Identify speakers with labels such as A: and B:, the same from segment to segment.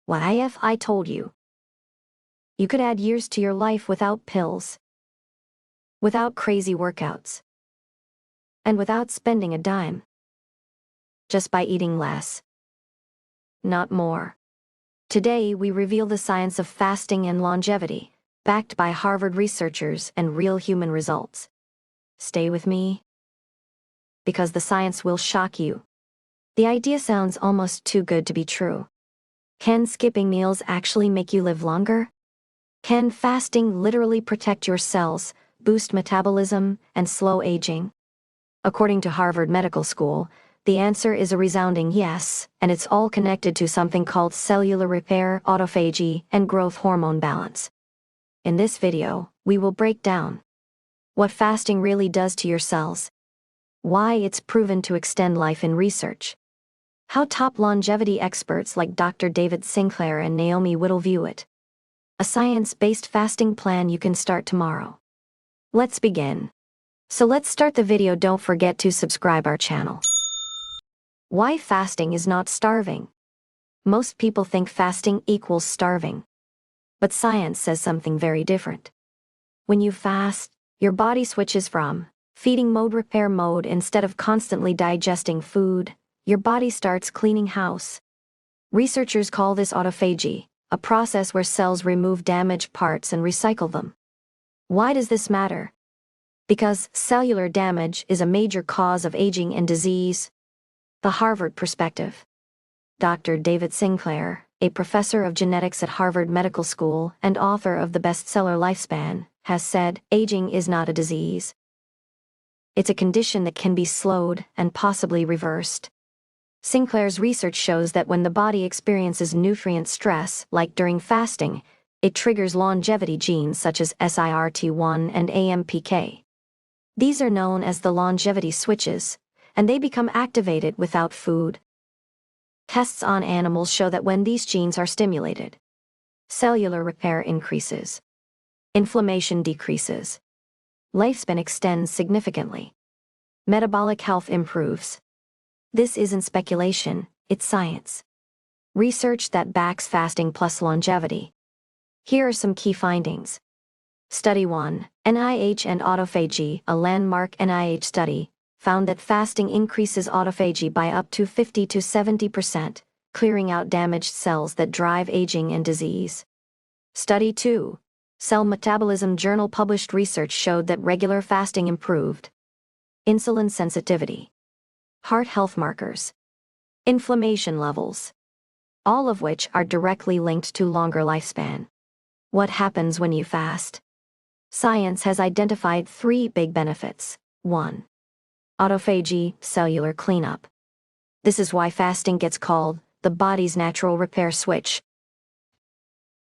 A: What if I told you? You could add years to your life without pills, without crazy workouts, and without spending a dime. Just by eating less, not more. Today we reveal the science of fasting and longevity, backed by Harvard researchers and real human results. Stay with me, because the science will shock you. The idea sounds almost too good to be true. Can skipping meals actually make you live longer? Can fasting literally protect your cells, boost metabolism, and slow aging? According to Harvard Medical School, the answer is a resounding yes, and it's all connected to something called cellular repair, autophagy, and growth hormone balance. In this video, we will break down what fasting really does to your cells, why it's proven to extend life in research, how top longevity experts like Dr. David Sinclair and Naomi Whittel view it, a science-based fasting plan you can start tomorrow. Let's begin. So let's start the video. Don't forget to subscribe our channel. Why fasting is not starving. Most people think fasting equals starving. But science says something very different. When you fast, your body switches from feeding mode repair mode. Instead of constantly digesting food, your body starts cleaning house. Researchers call this autophagy, a process where cells remove damaged parts and recycle them. Why does this matter? Because cellular damage is a major cause of aging and disease. The Harvard perspective. Dr. David Sinclair, a professor of genetics at Harvard Medical School and author of the bestseller Lifespan, has said, aging is not a disease. It's a condition that can be slowed and possibly reversed. Sinclair's research shows that when the body experiences nutrient stress, like during fasting, it triggers longevity genes such as SIRT1 and AMPK. These are known as the longevity switches, and they become activated without food. Tests on animals show that when these genes are stimulated, cellular repair increases, inflammation decreases, lifespan extends significantly, metabolic health improves. This isn't speculation, it's science. Research that backs fasting plus longevity. Here are some key findings. Study 1, NIH and Autophagy, a landmark NIH study, found that fasting increases autophagy by up to 50 to 70%, clearing out damaged cells that drive aging and disease. Study 2, Cell Metabolism Journal published research showed that regular fasting improved insulin sensitivity, heart health markers, inflammation levels, all of which are directly linked to longer lifespan. What happens when you fast? Science has identified 3 big benefits. 1. Autophagy, cellular cleanup. This is why fasting gets called the body's natural repair switch.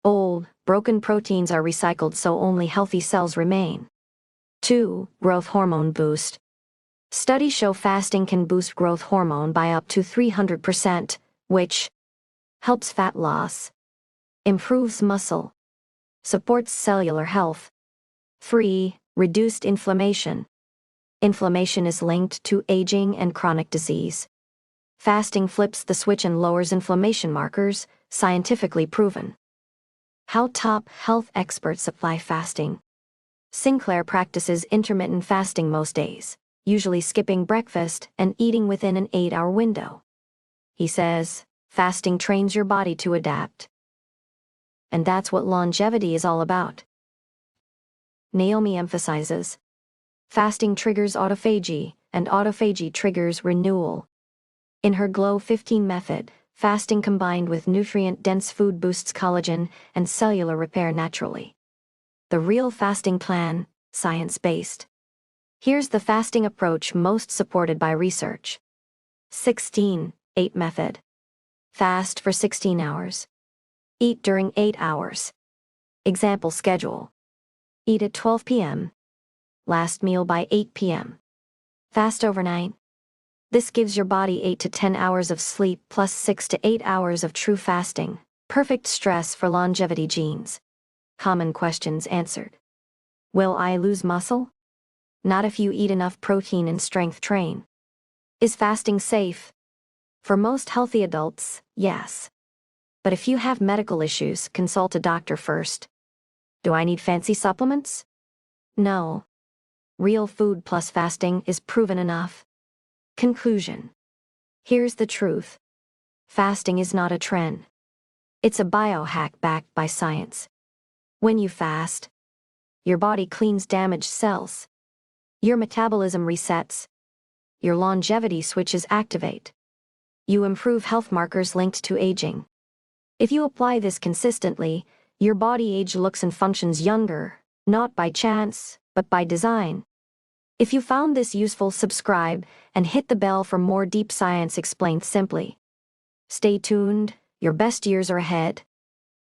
A: Old, broken proteins are recycled so only healthy cells remain. 2. Growth hormone boost. Studies show fasting can boost growth hormone by up to 300%, which helps fat loss, improves muscle, supports cellular health. 3. Reduced inflammation. Inflammation is linked to aging and chronic disease. Fasting flips the switch and lowers inflammation markers, scientifically proven. How top health experts apply fasting. Sinclair practices intermittent fasting most days, usually skipping breakfast and eating within an 8-hour window. He says, fasting trains your body to adapt. And that's what longevity is all about. Naomi emphasizes, fasting triggers autophagy, and autophagy triggers renewal. In her Glow 15 method, fasting combined with nutrient-dense food boosts collagen and cellular repair naturally. The real fasting plan, science-based. Here's the fasting approach most supported by research. 16-8 method. Fast for 16 hours. Eat during 8 hours. Example schedule. Eat at 12 p.m. Last meal by 8 p.m. Fast overnight. This gives your body 8 to 10 hours of sleep plus 6 to 8 hours of true fasting, perfect stress for longevity genes. Common questions answered. Will I lose muscle? Not if you eat enough protein and strength train. Is fasting safe? For most healthy adults, yes. But if you have medical issues, consult a doctor first. Do I need fancy supplements? No. Real food plus fasting is proven enough. Conclusion. Here's the truth. Fasting is not a trend. It's a biohack backed by science. When you fast, your body cleans damaged cells. Your metabolism resets. Your longevity switches activate. You improve health markers linked to aging. If you apply this consistently, your body age looks and functions younger, not by chance, but by design. If you found this useful, subscribe and hit the bell for more deep science explained simply. Stay tuned, your best years are ahead.